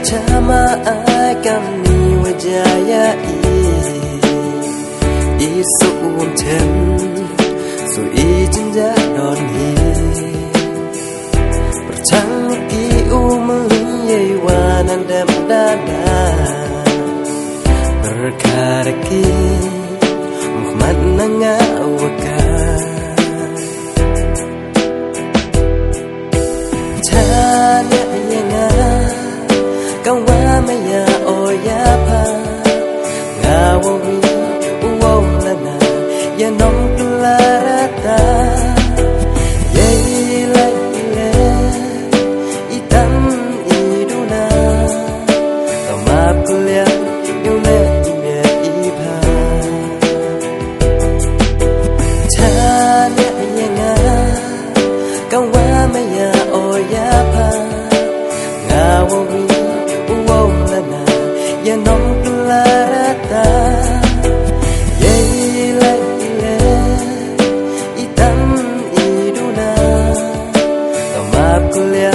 Chama kami wajaya isu tem su ijinja don hi perchang ki umye wanandam dada berkaraki Muhammad nangawaka tanya yenga Kawamaya oyapa ngawawi uwolana yanong tularata yeila ile itam iduna kamapulya yule ime iba tanya yenga kawamaya oyapa ngawawi yanong tularata yeila ile itam iduna kamapulya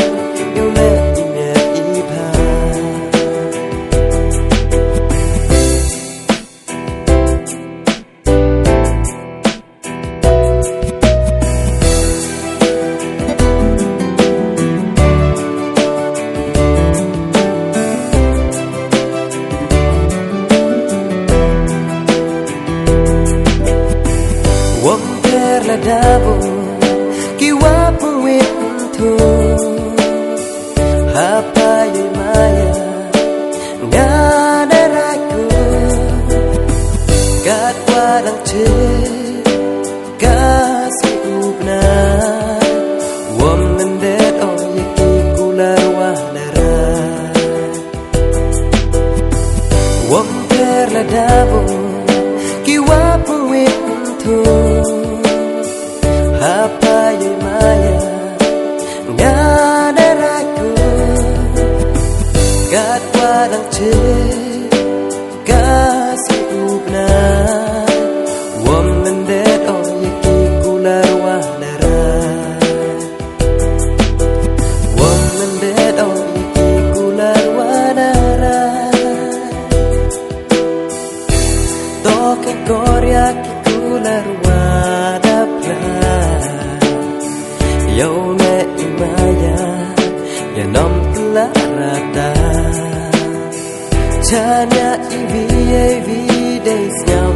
yule ime iba Dabo kiwa puwitu hapa yimaya ngadaraku gadwarang che kasubna woman that oyeki kularwa dara woman dabo kiwa puwitu apa yimaya ngadaraku gadwarang che kasubna woman that oyeki kularwa dara woman that oyeki kularwa dara toke korea ki kularwa Yauna imaya yanam tularata Chanya ivi days now